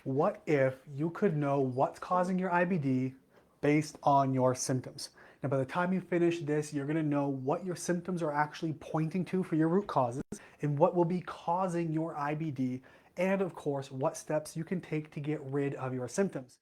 What if you could know what's causing your IBD based on your symptoms? Now, by the time you finish this, you're going to know what your symptoms are actually pointing to for your root causes and what will be causing your IBD, and of course, what steps you can take to get rid of your symptoms.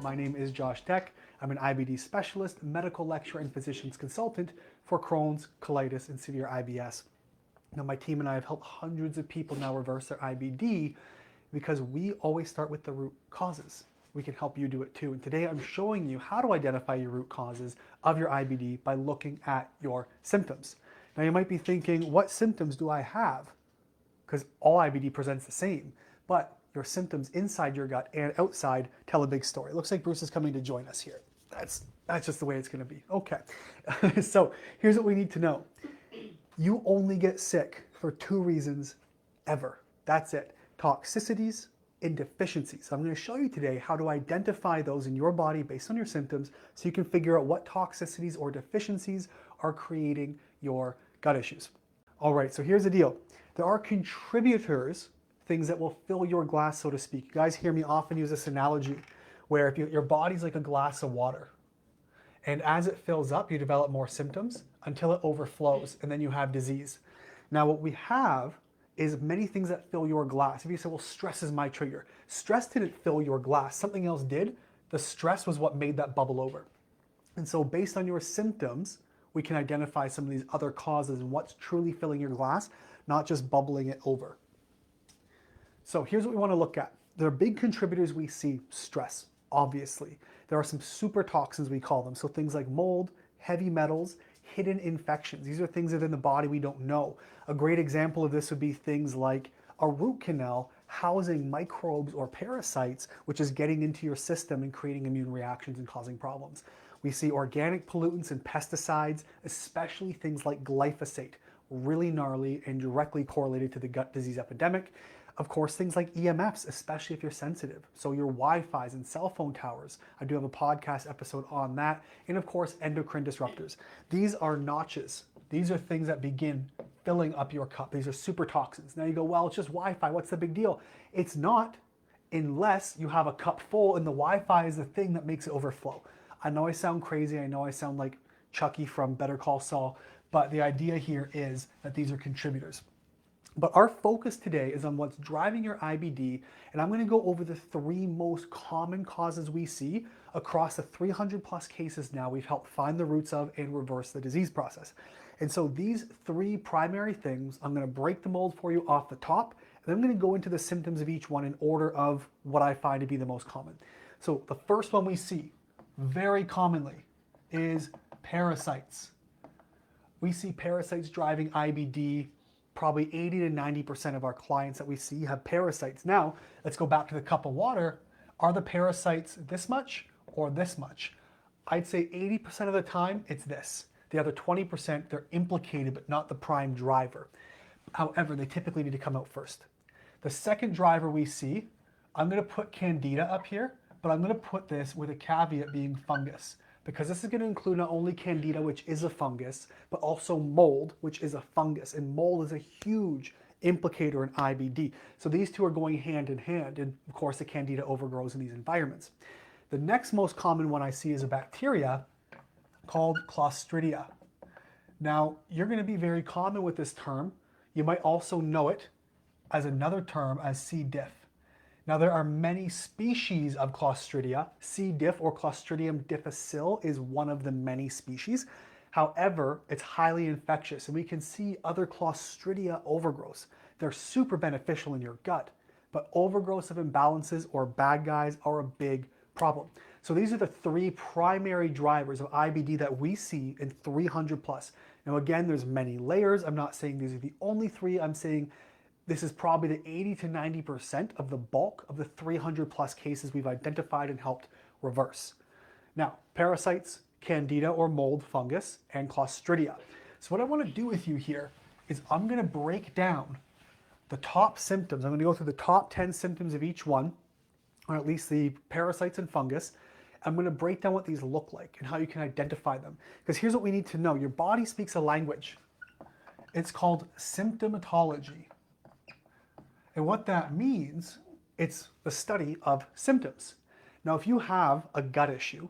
My name is Josh Deck. I'm an IBD specialist, medical lecturer, and physician's consultant for Crohn's, colitis, and severe IBS. Now, my team and I have helped hundreds of people now reverse their IBD because we always start with the root causes. We can help you do it too. And today I'm showing you how to identify your root causes of your IBD by looking at your symptoms. Now, you might be thinking, what symptoms do I have? Because all IBD presents the same, but your symptoms inside your gut and outside tell a big story. It looks like Bruce is coming to join us here. That's just the way it's going to be. Okay, so here's what we need to know. You only get sick for two reasons ever. That's it. Toxicities and deficiencies. So I'm going to show you today how to identify those in your body based on your symptoms so you can figure out what toxicities or deficiencies are creating your gut issues. All right, so here's the deal. There are contributors, things that will fill your glass, so to speak. You guys hear me often use this analogy where if your body's like a glass of water, and as it fills up, you develop more symptoms until it overflows, and then you have disease. Now, what we have is many things that fill your glass. If you say, well, stress is my trigger. Stress didn't fill your glass. Something else did. The stress was what made that bubble over. And so based on your symptoms, we can identify some of these other causes and what's truly filling your glass, not just bubbling it over. So here's what we want to look at. There are big contributors we see: stress, obviously. There are some super toxins, we call them. So things like mold, heavy metals, hidden infections. These are things that are in the body we don't know. A great example of this would be things like a root canal housing microbes or parasites, which is getting into your system and creating immune reactions and causing problems. We see organic pollutants and pesticides, especially things like glyphosate, really gnarly and directly correlated to the gut disease epidemic. Of course, things like EMFs, especially if you're sensitive. So your Wi-Fi's and cell phone towers. I do have a podcast episode on that. And of course, endocrine disruptors. These are notches. These are things that begin filling up your cup. These are super toxins. Now you go, well, it's just Wi-Fi. What's the big deal? It's not, unless you have a cup full and the Wi-Fi is the thing that makes it overflow. I know I sound crazy. I know I sound like Chucky from Better Call Saul. But the idea here is that these are contributors. But our focus today is on what's driving your IBD, and I'm going to go over the three most common causes we see across the 300 plus cases now we've helped find the roots of and reverse the disease process. And so these three primary things, I'm going to break the mold for you off the top, and then I'm going to go into the symptoms of each one in order of what I find to be the most common. So the first one we see very commonly is parasites. We see parasites driving IBD. Probably 80 to 90% of our clients that we see have parasites. Now, let's go back to the cup of water. Are the parasites this much or this much? I'd say 80% of the time, it's this. The other 20%, they're implicated, but not the prime driver. However, they typically need to come out first. The second driver we see, I'm going to put candida up here, but I'm going to put this with a caveat being fungus, because this is going to include not only candida, which is a fungus, but also mold, which is a fungus. And mold is a huge implicator in IBD. So these two are going hand in hand. And of course, the candida overgrows in these environments. The next most common one I see is a bacteria called clostridia. Now, you're going to be very common with this term. You might also know it as another term as C. diff. Now, there are many species of Clostridia. C. diff or Clostridium difficile is one of the many species. However, it's highly infectious, and we can see other Clostridia overgrowths. They're super beneficial in your gut, but overgrowths of imbalances or bad guys are a big problem. So these are the three primary drivers of IBD that we see in 300 plus. Now, again, there's many layers. I'm not saying these are the only three. I'm saying this is probably the 80 to 90% of the bulk of the 300 plus cases we've identified and helped reverse. Now, parasites, candida or mold, fungus, and clostridia. So what I want to do with you here is I'm going to break down the top symptoms. I'm going to go through the top 10 symptoms of each one, or at least the parasites and fungus. I'm going to break down what these look like and how you can identify them. Because here's what we need to know. Your body speaks a language. It's called symptomatology. And what that means, it's the study of symptoms. Now, if you have a gut issue,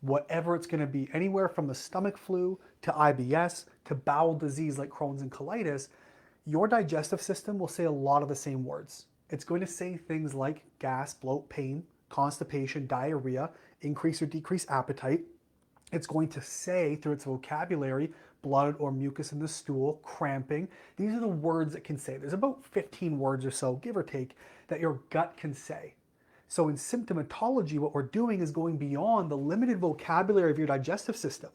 whatever it's going to be, anywhere from the stomach flu to IBS to bowel disease like Crohn's and colitis, your digestive system will say a lot of the same words. It's going to say things like gas, bloat, pain, constipation, diarrhea, increase or decrease appetite. It's going to say through its vocabulary, blood or mucus in the stool, cramping. These are the words it can say. There's about 15 words or so, give or take, that your gut can say. So in symptomatology, what we're doing is going beyond the limited vocabulary of your digestive system.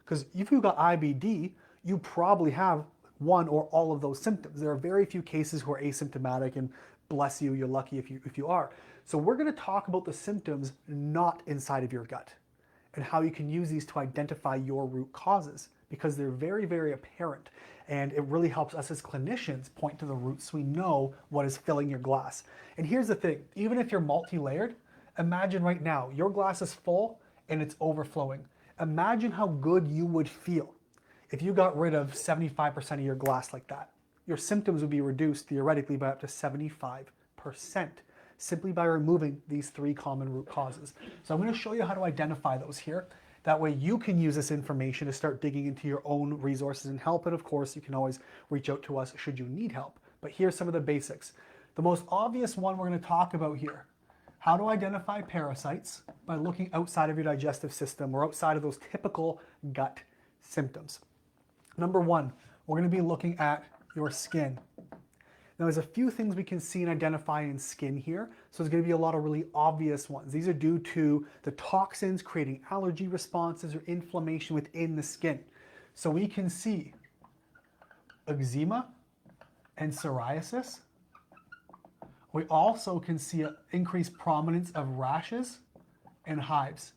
Because if you've got IBD, you probably have one or all of those symptoms. There are very few cases who are asymptomatic, and bless you, you're lucky if you are. So we're going to talk about the symptoms not inside of your gut and how you can use these to identify your root causes, because they're very, very apparent. And it really helps us as clinicians point to the roots so we know what is filling your glass. And here's the thing, even if you're multi-layered, imagine right now, your glass is full and it's overflowing. Imagine how good you would feel if you got rid of 75% of your glass like that. Your symptoms would be reduced theoretically by up to 75%, simply by removing these 3 common root causes. So I'm going to show you how to identify those here. That way you can use this information to start digging into your own resources and help. And of course, you can always reach out to us should you need help. But here's some of the basics. The most obvious one we're going to talk about here, how to identify parasites by looking outside of your digestive system or outside of those typical gut symptoms. Number 1, we're going to be looking at your skin. Now, there's a few things we can see and identify in skin here. So there's going to be a lot of really obvious ones. These are due to the toxins creating allergy responses or inflammation within the skin. So we can see eczema and psoriasis. We also can see an increased prominence of rashes and hives.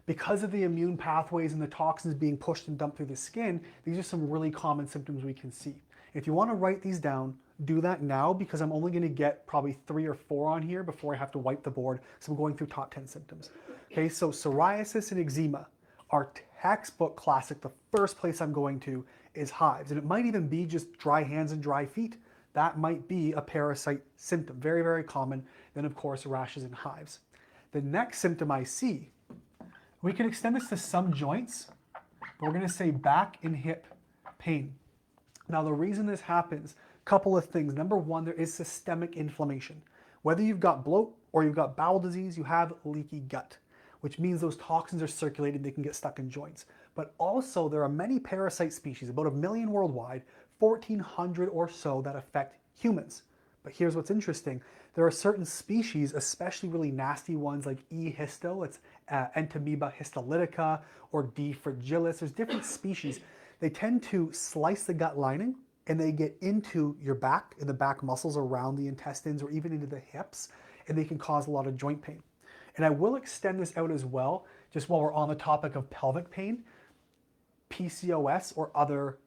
Because of the immune pathways and the toxins being pushed and dumped through the skin, these are some really common symptoms we can see. If you want to write these down, do that now, because I'm only going to get probably 3 or 4 on here before I have to wipe the board. So I'm going through top 10 symptoms. Okay, so psoriasis and eczema are textbook classic. The first place I'm going to is hives. And it might even be just dry hands and dry feet. That might be a parasite symptom. Very, very common. Then of course, rashes and hives. The next symptom I see, we can extend this to some joints, but we're going to say back and hip pain. Now, the reason this happens, couple of things. Number 1, there is systemic inflammation. Whether you've got bloat or you've got bowel disease, you have leaky gut, which means those toxins are circulated, they can get stuck in joints. But also there are many parasite species, about 1 million worldwide, 1,400 or so that affect humans. But here's what's interesting. There are certain species, especially really nasty ones like E. histo, it's Entamoeba histolytica, or D. fragilis. There's different species. They tend to slice the gut lining and they get into your back and the back muscles around the intestines or even into the hips, and they can cause a lot of joint pain. And I will extend this out as well, just while we're on the topic of pelvic pain, PCOS or other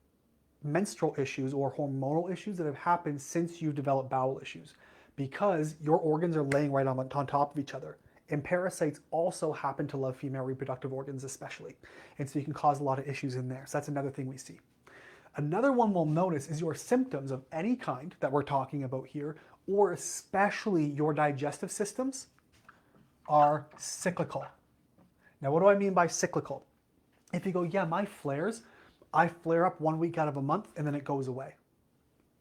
menstrual issues or hormonal issues that have happened since you've developed bowel issues, because your organs are laying right on top of each other. And parasites also happen to love female reproductive organs especially. And so you can cause a lot of issues in there. So that's another thing we see. Another one we'll notice is your symptoms of any kind that we're talking about here, or especially your digestive systems, are cyclical. Now, what do I mean by cyclical? If you go, yeah, my flares, I flare up 1 week out of a month and then it goes away.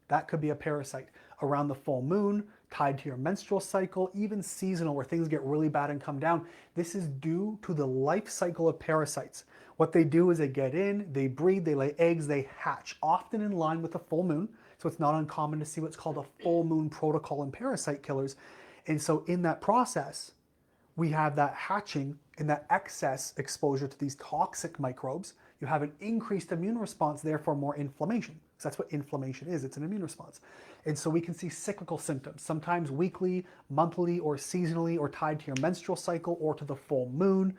That could be a parasite. Around the full moon, tied to your menstrual cycle, even seasonal where things get really bad and come down. This is due to the life cycle of parasites. What they do is they get in, they breed, they lay eggs, they hatch, often in line with the full moon. So it's not uncommon to see what's called a full moon protocol in parasite killers. And so in that process, we have that hatching and that excess exposure to these toxic microbes. You have an increased immune response, therefore more inflammation. So that's what inflammation is, it's an immune response. And so we can see cyclical symptoms, sometimes weekly, monthly, or seasonally, or tied to your menstrual cycle or to the full moon.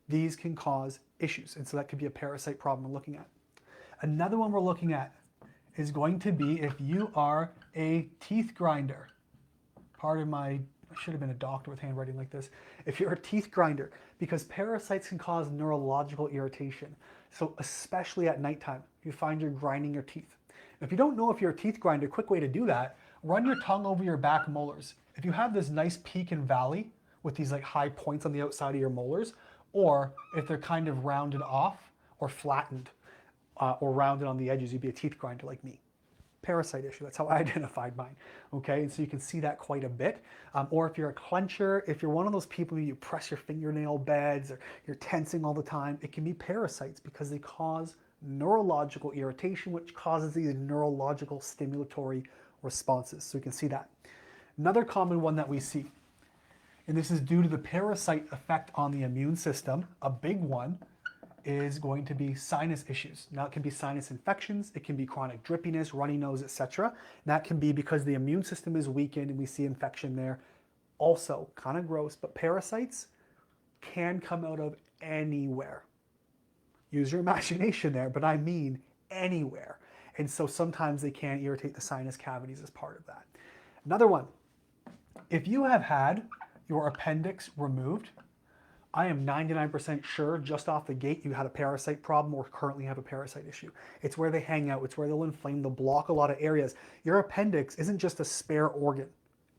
These can cause issues, and so that could be a parasite problem we're looking at. Another one we're looking at is going to be if you are a teeth grinder. Pardon my should have been a doctor with handwriting like this. If you're a teeth grinder, because parasites can cause neurological irritation. So especially at nighttime, you find you're grinding your teeth. If you don't know if you're a teeth grinder, a quick way to do that, run your tongue over your back molars. If you have this nice peak and valley with these like high points on the outside of your molars, or if they're kind of rounded off or flattened or rounded on the edges, you'd be a teeth grinder like me. Parasite issue, that's how I identified mine, okay? And so you can see that quite a bit. Or if you're a clencher, if you're one of those people who you press your fingernail beds or you're tensing all the time, it can be parasites because they cause neurological irritation, which causes these neurological stimulatory responses. So you can see that. Another common one that we see, and this is due to the parasite effect on the immune system, a big one is going to be sinus issues. Now it can be sinus infections, it can be chronic drippiness, runny nose, etc. That can be because the immune system is weakened and we see infection there. Also, kind of gross, but parasites can come out of anywhere. Use your imagination there, but I mean anywhere. And so sometimes they can irritate the sinus cavities as part of that. Another one, if you have had your appendix removed, I am 99% sure just off the gate you had a parasite problem or currently have a parasite issue. It's where they hang out, it's where they'll inflame, they'll block a lot of areas. Your appendix isn't just a spare organ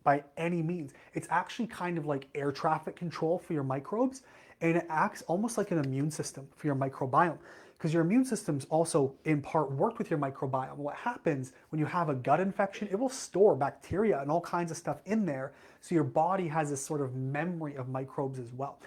by any means. It's actually kind of like air traffic control for your microbes, and it acts almost like an immune system for your microbiome, because your immune system's also in part worked with your microbiome. What happens when you have a gut infection, it will store bacteria and all kinds of stuff in there, so your body has this sort of memory of microbes as well.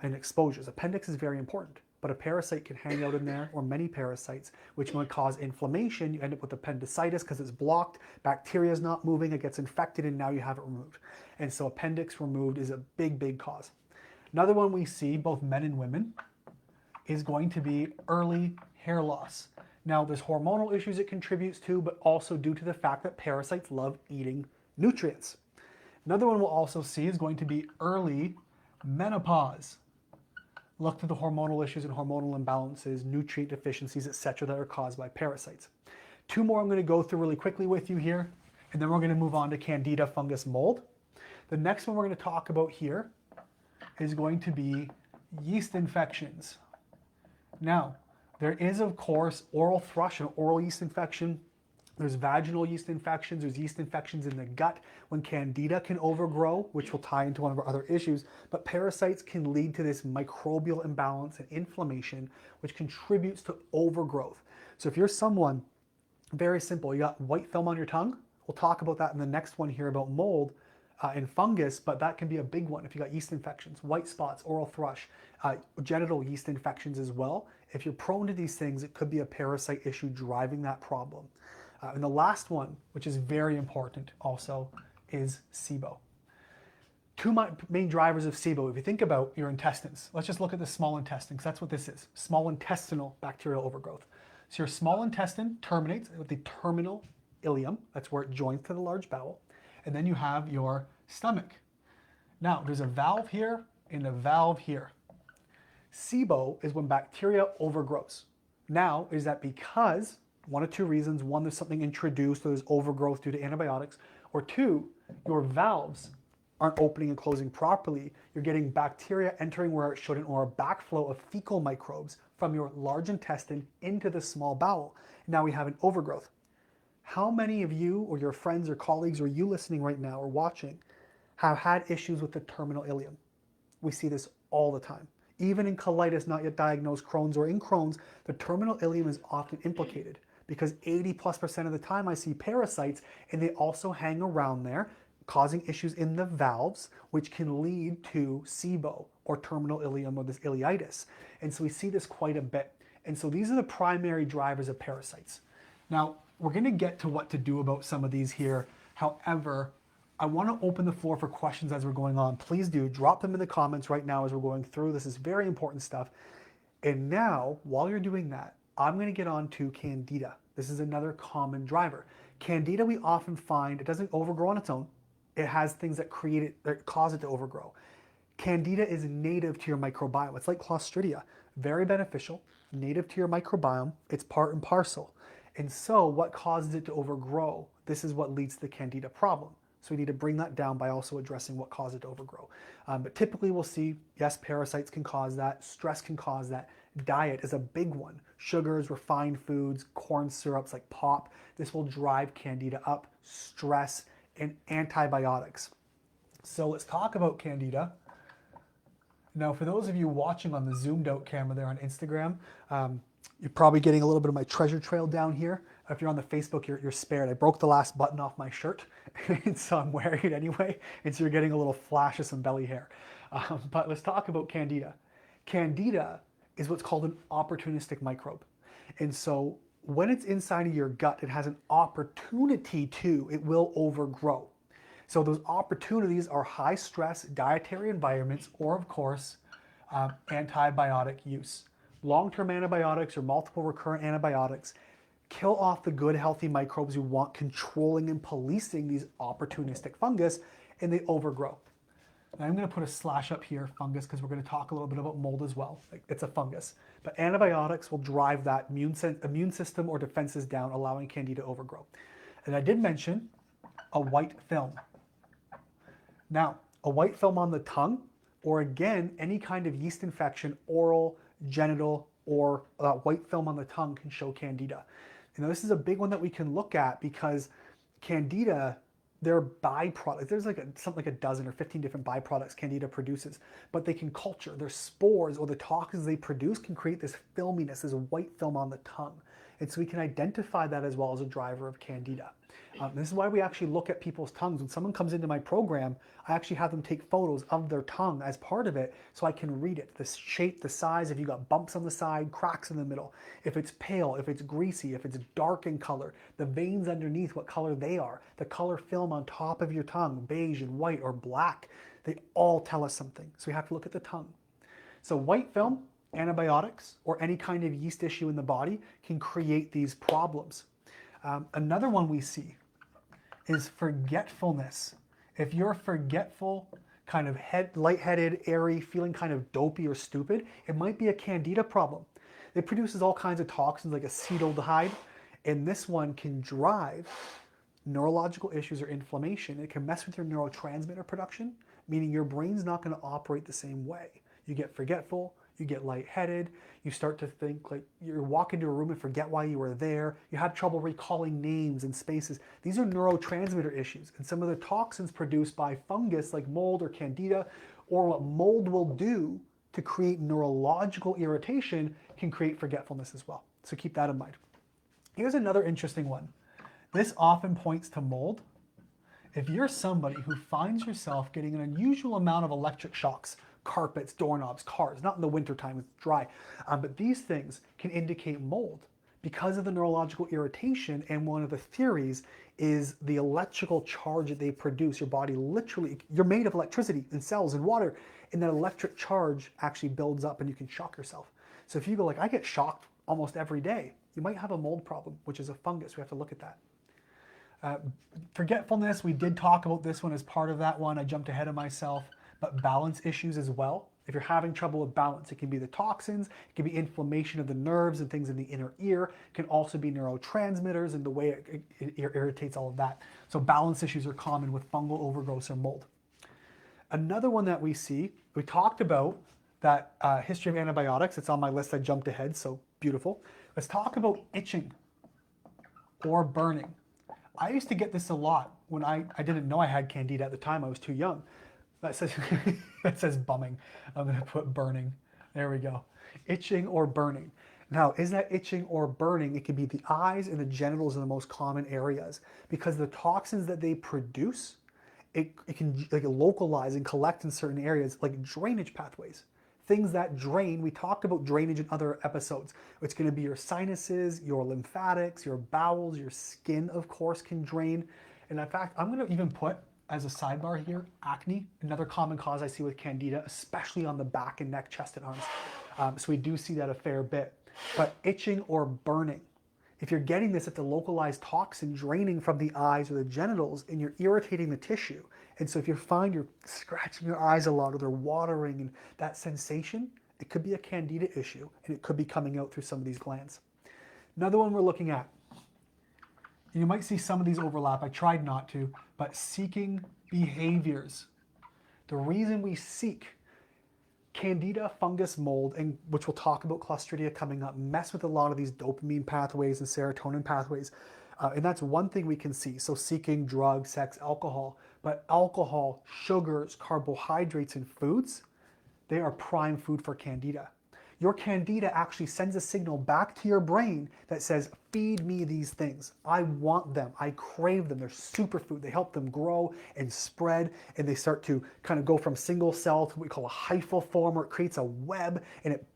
And exposures. Appendix is very important, but a parasite can hang out in there, or many parasites, which might cause inflammation. You end up with appendicitis because it's blocked, bacteria is not moving, it gets infected, and now you have it removed. And so appendix removed is a big, big cause. Another one we see, both men and women, is going to be early hair loss. Now, there's hormonal issues it contributes to, but also due to the fact that parasites love eating nutrients. Another one we'll also see is going to be early menopause. Look to the hormonal issues and hormonal imbalances, nutrient deficiencies, etc. that are caused by parasites. Two more I'm going to go through really quickly with you here, and then we're going to move on to candida, fungus, mold. The next one we're going to talk about here is going to be yeast infections. Now, there is, of course, oral thrush and oral yeast infection. There's vaginal yeast infections, there's yeast infections in the gut when candida can overgrow, which will tie into one of our other issues, but parasites can lead to this microbial imbalance and inflammation, which contributes to overgrowth. So if you're someone, very simple, you got white film on your tongue, we'll talk about that in the next one here about mold and fungus, but that can be a big one if you got yeast infections, white spots, oral thrush, genital yeast infections as well. If you're prone to these things, it could be a parasite issue driving that problem. And the last one, which is very important also, is SIBO. Two main drivers of SIBO. If you think about your intestines, let's just look at the small intestine, because that's what this is, small intestinal bacterial overgrowth. So your small intestine terminates with the terminal ileum, that's where it joins to the large bowel, and then you have your stomach. Now, there's a valve here and a valve here. SIBO is when bacteria overgrows. Now, is that because one of two reasons? One, there's something introduced, so there's overgrowth due to antibiotics, or two, your valves aren't opening and closing properly. You're getting bacteria entering where it shouldn't, or a backflow of fecal microbes from your large intestine into the small bowel. Now we have an overgrowth. How many of you or your friends or colleagues or you listening right now or watching have had issues with the terminal ileum? We see this all the time. Even in colitis, not yet diagnosed Crohn's, or in Crohn's, the terminal ileum is often implicated, because 80+% of the time I see parasites, and they also hang around there, causing issues in the valves, which can lead to SIBO, or terminal ileum, or this ileitis. And so we see this quite a bit. And so these are the primary drivers of parasites. Now, we're going to get to what to do about some of these here. However, I want to open the floor for questions as we're going on. Please do drop them in the comments right now as we're going through. This is very important stuff. And now, while you're doing that, I'm going to get on to candida. This is another common driver. Candida, we often find it doesn't overgrow on its own. It has things that create it, that cause it to overgrow. Candida is native to your microbiome. It's like clostridia, very beneficial, native to your microbiome. It's part and parcel. And so what causes it to overgrow? This is what leads to the candida problem. So we need to bring that down by also addressing what causes it to overgrow. But typically we'll see, yes, parasites can cause that, stress can cause that. Diet is a big one. Sugars, refined foods, corn syrups like pop, this will drive candida up, stress, and antibiotics. So let's talk about candida. Now, for those of you watching on the zoomed out camera there on Instagram, you're probably getting a little bit of my treasure trail down here. If you're on the Facebook, you're spared. I broke the last button off my shirt, and so I'm wearing it anyway, and so you're getting a little flash of some belly hair. But let's talk about candida. Candida is what's called an opportunistic microbe. And so when it's inside of your gut, it has an opportunity to, it will overgrow. So those opportunities are high stress dietary environments, or of course, antibiotic use. Long-term antibiotics or multiple recurrent antibiotics kill off the good healthy microbes who want controlling and policing these opportunistic fungus, and they overgrow. And I'm going to put a slash up here, fungus, because we're going to talk a little bit about mold as well. It's a fungus. But antibiotics will drive that immune system or defenses down, allowing candida to overgrow. And I did mention a white film. Now, a white film on the tongue, or again, any kind of yeast infection, oral, genital, or white film on the tongue can show candida. You know, this is a big one that we can look at because candida, they're byproducts. There's like something like a dozen or 15 different byproducts candida produces, but they can culture. Their spores or the toxins they produce can create this filminess, this white film on the tongue. And so we can identify that as well as a driver of candida. This is why we actually look at people's tongues. When someone comes into my program, I actually have them take photos of their tongue as part of it so I can read it. The shape, the size, if you got bumps on the side, cracks in the middle, if it's pale, if it's greasy, if it's dark in color, the veins underneath, what color they are, the color film on top of your tongue, beige and white or black, they all tell us something. So we have to look at the tongue. So white film, antibiotics, or any kind of yeast issue in the body can create these problems. Another one we see is forgetfulness. If you're forgetful, kind of lightheaded, airy, feeling kind of dopey or stupid, it might be a candida problem. It produces all kinds of toxins like acetaldehyde, and this one can drive neurological issues or inflammation. It can mess with your neurotransmitter production, meaning your brain's not going to operate the same way. You get forgetful, you get lightheaded, you start to think like you walk into a room and forget why you were there, you have trouble recalling names and spaces. These are neurotransmitter issues, and some of the toxins produced by fungus like mold or candida, or what mold will do to create neurological irritation, can create forgetfulness as well. So keep that in mind. Here's another interesting one. This often points to mold. If you're somebody who finds yourself getting an unusual amount of electric shocks, carpets, doorknobs, cars, not in the wintertime, it's dry, but these things can indicate mold because of the neurological irritation. And one of the theories is the electrical charge that they produce. Your body literally, you're made of electricity and cells and water, and that electric charge actually builds up and you can shock yourself. So if you go like, I get shocked almost every day, you might have a mold problem, which is a fungus. We have to look at that. Forgetfulness, we did talk about this one as part of that one. I jumped ahead of myself. But balance issues as well. If you're having trouble with balance, it can be the toxins, it can be inflammation of the nerves and things in the inner ear. It can also be neurotransmitters and the way it irritates all of that. So balance issues are common with fungal overgrowth or mold. Another one that we see, we talked about that history of antibiotics. It's on my list. I jumped ahead, so beautiful. Let's talk about itching or burning. I used to get this a lot when I didn't know I had candida at the time. I was too young. That says bumming. I'm going to put burning. There we go. Itching or burning. Now, is that itching or burning? It can be the eyes and the genitals are the most common areas because the toxins that they produce, it can like localize and collect in certain areas like drainage pathways. Things that drain, we talked about drainage in other episodes. It's going to be your sinuses, your lymphatics, your bowels, your skin, of course, can drain. And in fact, I'm going to even put as a sidebar here, acne, another common cause I see with candida, especially on the back and neck, chest and arms. So we do see that a fair bit. But itching or burning, if you're getting this at the localized toxin draining from the eyes or the genitals and you're irritating the tissue, and so if you find you're scratching your eyes a lot or they're watering and that sensation, it could be a candida issue and it could be coming out through some of these glands. Another one we're looking at, You might see some of these overlap. I tried not to, but seeking behaviors. The reason we seek candida, fungus, mold, and which we'll talk about clostridia coming up, mess with a lot of these dopamine pathways and serotonin pathways. And that's one thing we can see. So seeking drugs, sex, alcohol. But alcohol, sugars, carbohydrates, and foods, they are prime food for candida. Your candida actually sends a signal back to your brain that says, feed me these things. I want them. I crave them. They're superfood. They help them grow and spread, and they start to kind of go from single cell to what we call a hyphal form, where it creates a web and it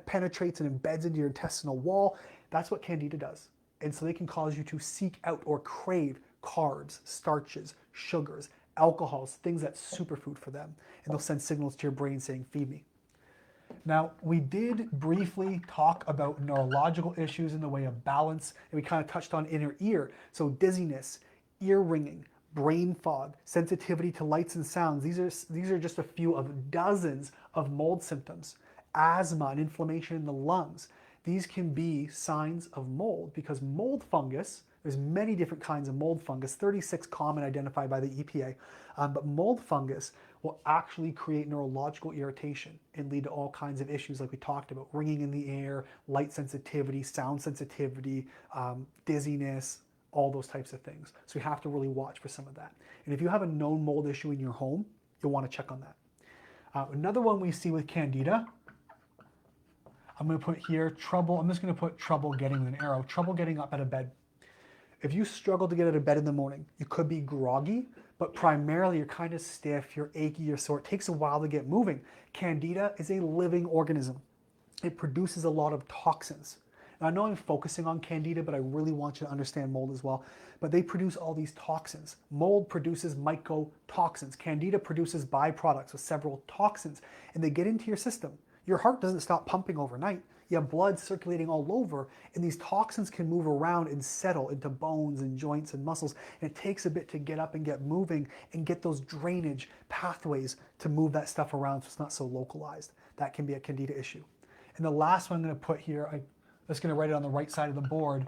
penetrates and embeds into your intestinal wall. That's what candida does. And so they can cause you to seek out or crave carbs, starches, sugars, alcohols, things that's superfood for them. And they'll send signals to your brain saying, feed me. Now, we did briefly talk about neurological issues in the way of balance, and we kind of touched on inner ear. So dizziness, ear ringing, brain fog, sensitivity to lights and sounds. These are just a few of dozens of mold symptoms. Asthma and inflammation in the lungs. These can be signs of mold because mold fungus, there's many different kinds of mold fungus, 36 common identified by the EPA, but mold fungus will actually create neurological irritation and lead to all kinds of issues like we talked about, ringing in the air, light sensitivity, sound sensitivity, dizziness, all those types of things. So we have to really watch for some of that. And if you have a known mold issue in your home, you'll want to check on that. Another one we see with candida, I'm going to put here trouble, I'm just going to put trouble getting with an arrow, trouble getting up out of bed. If you struggle to get out of bed in the morning, you could be groggy, but primarily you're kind of stiff, you're achy, you're sore. It takes a while to get moving. Candida is a living organism. It produces a lot of toxins. Now, I know I'm focusing on candida, but I really want you to understand mold as well. But they produce all these toxins. Mold produces mycotoxins. Candida produces byproducts with several toxins, and they get into your system. Your heart doesn't stop pumping overnight. You have blood circulating all over, and these toxins can move around and settle into bones and joints and muscles. And it takes a bit to get up and get moving and get those drainage pathways to move that stuff around so it's not so localized. That can be a candida issue. And the last one I'm going to put here, I'm just going to write it on the right side of the board.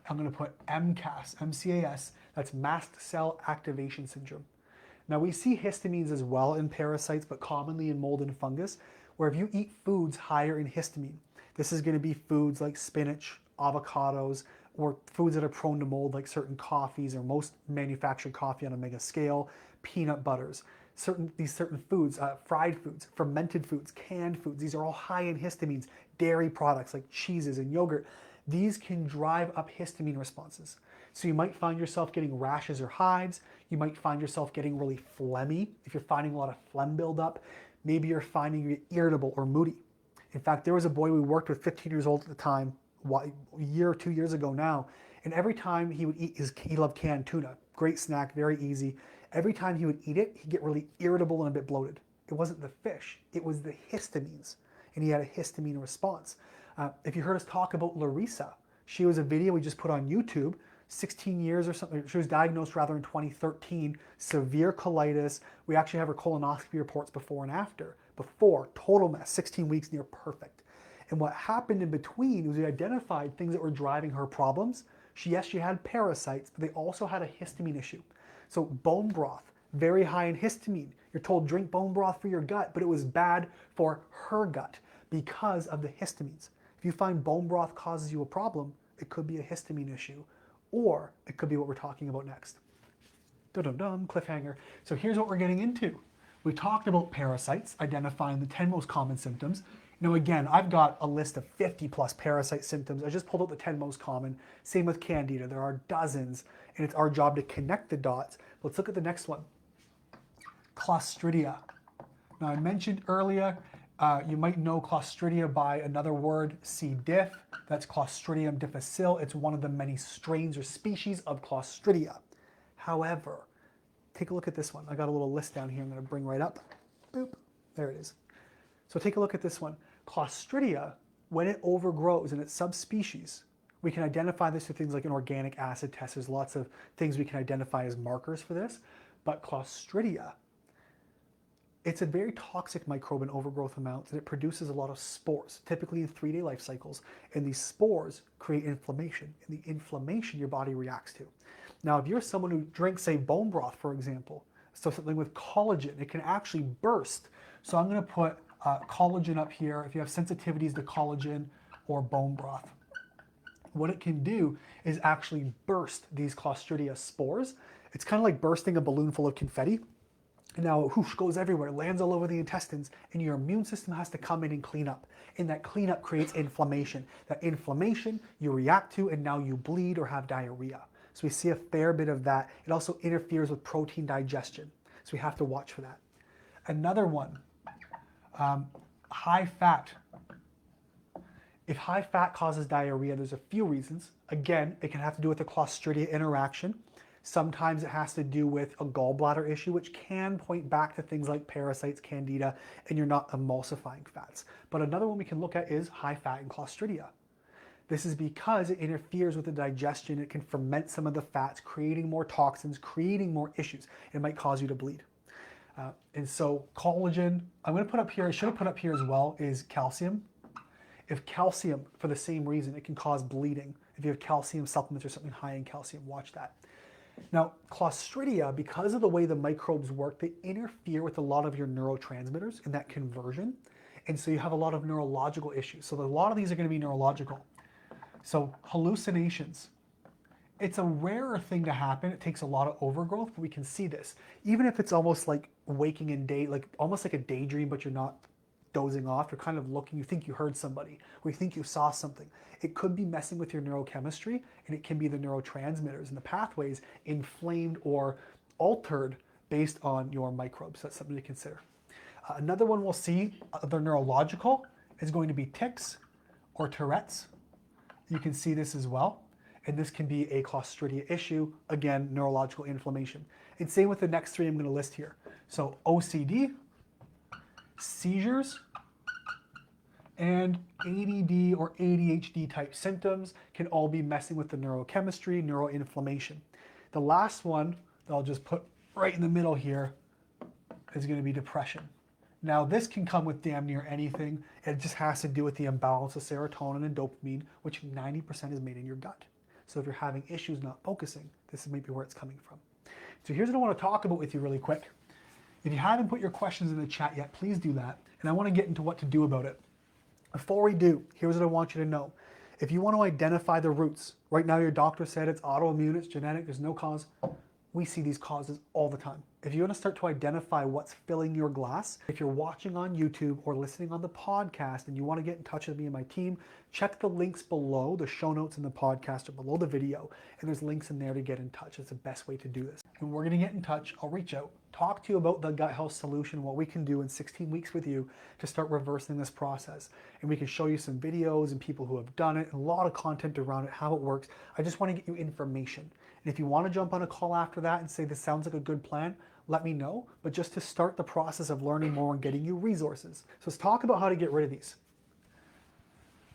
I'm going to put MCAS, M-C-A-S. That's mast cell activation syndrome. Now we see histamines as well in parasites, but commonly in mold and fungus, where if you eat foods higher in histamine, this is going to be foods like spinach, avocados, or foods that are prone to mold like certain coffees or most manufactured coffee on a mega scale, peanut butters, these certain foods, fried foods, fermented foods, canned foods. These are all high in histamines. Dairy products like cheeses and yogurt. These can drive up histamine responses. So you might find yourself getting rashes or hives. You might find yourself getting really phlegmy. If you're finding a lot of phlegm buildup, maybe you're finding you irritable or moody. In fact, there was a boy we worked with, 15 years old at the time, a year or 2 years ago now, and every time he would eat he loved canned tuna, great snack, very easy. Every time he would eat it, he'd get really irritable and a bit bloated. It wasn't the fish, it was the histamines, and he had a histamine response. If you heard us talk about Larissa, she was a video we just put on YouTube, 16 years or something. She was diagnosed rather in 2013, severe colitis. We actually have her colonoscopy reports before and after. Before, total mess, 16 weeks, near perfect. And what happened in between was we identified things that were driving her problems. She had parasites, but they also had a histamine issue. So bone broth, very high in histamine. You're told drink bone broth for your gut, but it was bad for her gut because of the histamines. If you find bone broth causes you a problem, it could be a histamine issue, or it could be what we're talking about next. Dum-dum-dum, cliffhanger. So here's what we're getting into. We talked about parasites, identifying the 10 most common symptoms. Now again, I've got a list of 50 plus parasite symptoms. I just pulled out the 10 most common. Same with candida, there are dozens, and it's our job to connect the dots. Let's look at the next one. Clostridia. Now I mentioned earlier, you might know Clostridia by another word, C. diff. That's Clostridium difficile. It's one of the many strains or species of Clostridia. However, take a look at this one. I got a little list down here I'm going to bring right up. Boop. There it is. So take a look at this one. Clostridia, when it overgrows in its subspecies, we can identify this with things like an organic acid test. There's lots of things we can identify as markers for this. But Clostridia, It's a very toxic microbe in overgrowth amounts, and it produces a lot of spores, typically in 3-day life cycles. And these spores create inflammation, and the inflammation your body reacts to. Now, if you're someone who drinks, say, bone broth, for example, so something with collagen, it can actually burst. So I'm going to put collagen up here. If you have sensitivities to collagen or bone broth, what it can do is actually burst these Clostridia spores. It's kind of like bursting a balloon full of confetti. And now it whoosh, goes everywhere, lands all over the intestines, and your immune system has to come in and clean up. And that cleanup creates inflammation. That inflammation you react to, and now you bleed or have diarrhea. So we see a fair bit of that. It also interferes with protein digestion. So we have to watch for that. Another one, high fat. If high fat causes diarrhea, there's a few reasons. Again, it can have to do with the Clostridia interaction. Sometimes it has to do with a gallbladder issue, which can point back to things like parasites, candida, and you're not emulsifying fats. But another one we can look at is high fat and Clostridia. This is because it interferes with the digestion. It can ferment some of the fats, creating more toxins, creating more issues. It might cause you to bleed. And so collagen, I'm going to put up here, I should have put up here as well, is calcium. If calcium, for the same reason, it can cause bleeding. If you have calcium supplements or something high in calcium, watch that. Now, Clostridia, because of the way the microbes work, they interfere with a lot of your neurotransmitters in that conversion. And so you have a lot of neurological issues. So a lot of these are going to be neurological. So hallucinations. It's a rarer thing to happen. It takes a lot of overgrowth, but we can see this. Even if it's almost like waking in day, like almost like a daydream, but you're not dozing off, you're kind of looking, you think you heard somebody, or you think you saw something. It could be messing with your neurochemistry, and it can be the neurotransmitters and the pathways inflamed or altered based on your microbes. That's something to consider. Another one we'll see, other neurological, is going to be tics or Tourette's. You can see this as well. And this can be a Clostridia issue, again, neurological inflammation. And same with the next three I'm going to list here. So OCD, seizures, and ADD or ADHD type symptoms can all be messing with the neurochemistry, neuroinflammation. The last one that I'll just put right in the middle here is going to be depression. Now this can come with damn near anything. It just has to do with the imbalance of serotonin and dopamine, which 90% is made in your gut. So if you're having issues not focusing, this is maybe where it's coming from. So here's what I want to talk about with you really quick. If you haven't put your questions in the chat yet, please do that. And I want to get into what to do about it. Before we do, here's what I want you to know. If you want to identify the roots, right now your doctor said it's autoimmune, it's genetic, there's no cause. We see these causes all the time. If you want to start to identify what's filling your glass, if you're watching on YouTube or listening on the podcast and you want to get in touch with me and my team, check the links below, the show notes in the podcast or below the video, and there's links in there to get in touch. It's the best way to do this. And we're going to get in touch. I'll reach out, talk to you about the gut health solution, what we can do in 16 weeks with you to start reversing this process. And we can show you some videos and people who have done it, and a lot of content around it, how it works. I just want to get you information. And if you want to jump on a call after that and say this sounds like a good plan, let me know, but just to start the process of learning more and getting you resources. So let's talk about how to get rid of these.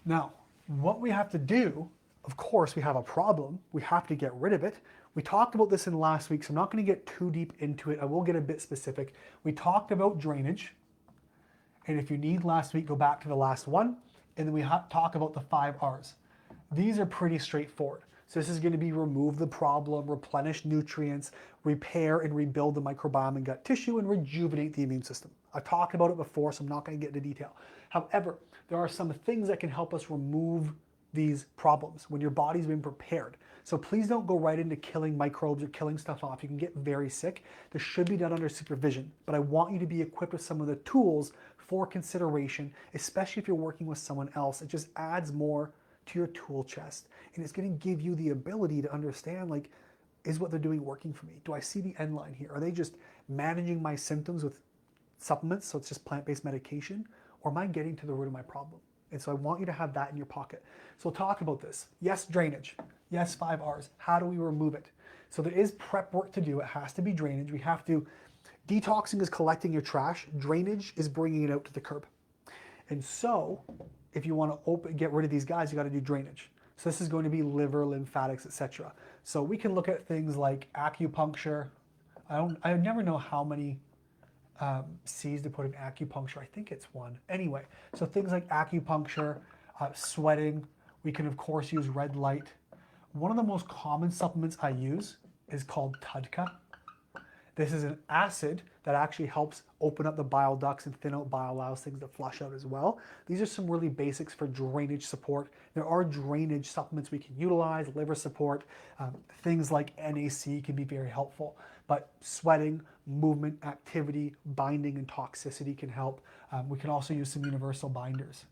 Now, what we have to do, of course, we have a problem. We have to get rid of it. We talked about this in last week, so I'm not going to get too deep into it. I will get a bit specific. We talked about drainage. And if you need last week, go back to the last one. And then we talk about the 5 R's. These are pretty straightforward. So this is going to be remove the problem, replenish nutrients, repair and rebuild the microbiome and gut tissue, and rejuvenate the immune system. I've talked about it before, so I'm not going to get into detail. However, there are some things that can help us remove these problems when your body's been prepared. So please don't go right into killing microbes or killing stuff off. You can get very sick. This should be done under supervision, but I want you to be equipped with some of the tools for consideration, especially if you're working with someone else. It just adds more to your tool chest, and it's going to give you the ability to understand, like, is what they're doing working for me? Do I see the end line here? Are they just managing my symptoms with supplements, so it's just plant-based medication, or am I getting to the root of my problem? And so I want you to have that in your pocket. So we'll talk about this. Yes, drainage. Yes, 5 R's. How do we remove it? So there is prep work to do. It has to be drainage. We have to, detoxing is collecting your trash. Drainage is bringing it out to the curb. And so if you want to get rid of these guys, you got to do drainage. So this is going to be liver, lymphatics, etc. So we can look at things like acupuncture. I never know how many C's to put in acupuncture. I think it's one. Anyway, so things like acupuncture, sweating. We can, of course, use red light. One of the most common supplements I use is called TUDCA. This is an acid that actually helps open up the bile ducts and thin out bile, allows things to flush out as well. These are some really basics for drainage support. There are drainage supplements we can utilize, liver support, things like NAC can be very helpful. But sweating, movement, activity, binding, and toxicity can help. We can also use some universal binders.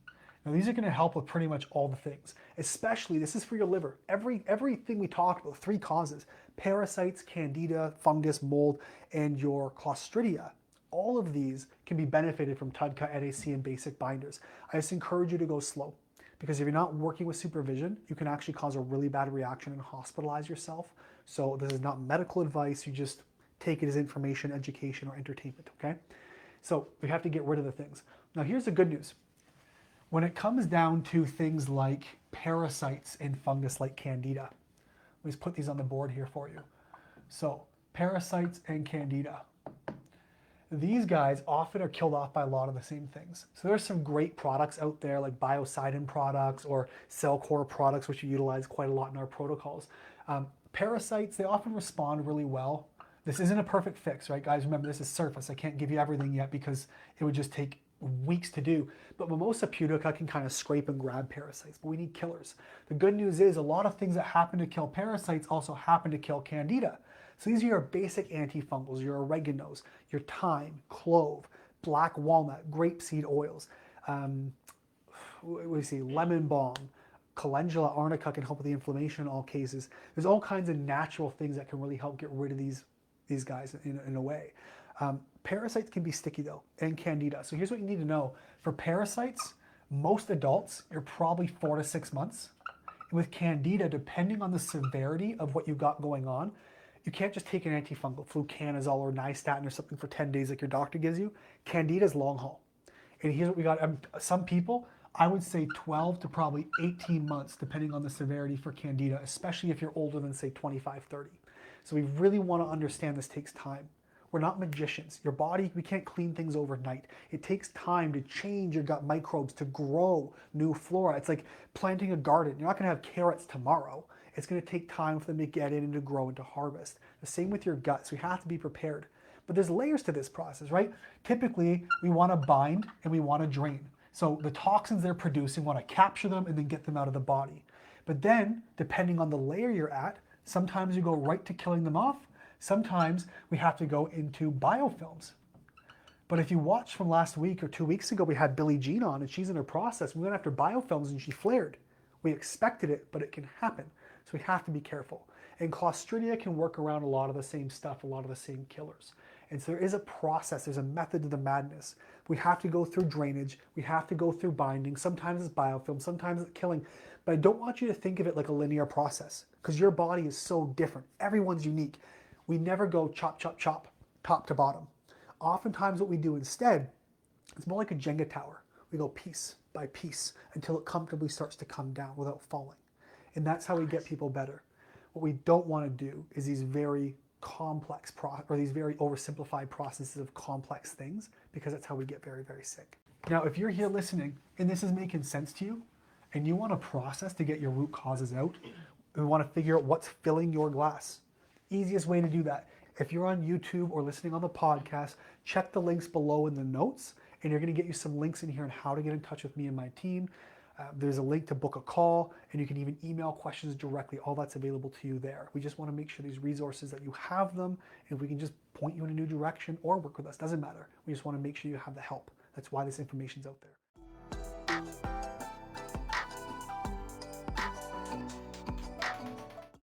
Now these are going to help with pretty much all the things, especially this is for your liver. Everything we talked about, 3 causes, parasites, candida, fungus, mold, and your clostridia. All of these can be benefited from TUDCA, NAC, and basic binders. I just encourage you to go slow, because if you're not working with supervision, you can actually cause a really bad reaction and hospitalize yourself. So this is not medical advice, you just take it as information, education, or entertainment, okay? So we have to get rid of the things. Now here's the good news. When it comes down to things like parasites and fungus like candida, let me just put these on the board here for you. So parasites and candida. These guys often are killed off by a lot of the same things. So there's some great products out there like biocidin products or cell core products, which we utilize quite a lot in our protocols. Parasites, they often respond really well. This isn't a perfect fix, right, guys? Remember, this is surface. I can't give you everything yet because it would just take weeks to do. But Mimosa pudica can kind of scrape and grab parasites, but we need killers. The good news is a lot of things that happen to kill parasites also happen to kill candida. So these are your basic antifungals, your oreganos, your thyme, clove, black walnut, grapeseed oils. We see lemon balm, calendula arnica can help with the inflammation in all cases. There's all kinds of natural things that can really help get rid of these guys in a way. Parasites can be sticky though, and candida. So here's what you need to know. For parasites, most adults, you're probably 4 to 6 months. And with candida, depending on the severity of what you've got going on, you can't just take an antifungal, fluconazole or nystatin or something for 10 days like your doctor gives you. Candida is long haul. And here's what we got. Some people, I would say 12 to probably 18 months, depending on the severity for candida, especially if you're older than say 25, 30. So we really want to understand this takes time. We're not magicians. Your body, we can't clean things overnight. It takes time to change your gut microbes, to grow new flora. It's like planting a garden. You're not going to have carrots tomorrow. It's going to take time for them to get in and to grow and to harvest. The same with your gut, so we have to be prepared. But there's layers to this process, right? Typically, we want to bind and we want to drain. So the toxins they're producing, we want to capture them and then get them out of the body. But then, depending on the layer you're at, sometimes you go right to killing them off. Sometimes we have to go into biofilms. But if you watched from last week or 2 weeks ago, we had Billie Jean on and she's in her process. We went after biofilms and she flared. We expected it, but it can happen. So we have to be careful. And Clostridia can work around a lot of the same stuff, a lot of the same killers. And so there is a process, there's a method to the madness. We have to go through drainage, we have to go through binding, sometimes it's biofilm, sometimes it's killing. But I don't want you to think of it like a linear process because your body is so different. Everyone's unique. We never go chop, chop, chop, top to bottom. Oftentimes what we do instead, it's more like a Jenga tower. We go piece by piece until it comfortably starts to come down without falling. And that's how we get people better. What we don't want to do is these very complex these very oversimplified processes of complex things, because that's how we get very, very sick. Now, if you're here listening and this is making sense to you and you want a process to get your root causes out, we want to figure out what's filling your glass. Easiest way to do that. If you're on YouTube or listening on the podcast, check the links below in the notes, and you're going to get you some links in here on how to get in touch with me and my team. There's a link to book a call, and you can even email questions directly. All that's available to you there. We just want to make sure these resources that you have them, and we can just point you in a new direction or work with us. Doesn't matter. We just want to make sure you have the help. That's why this information's out there.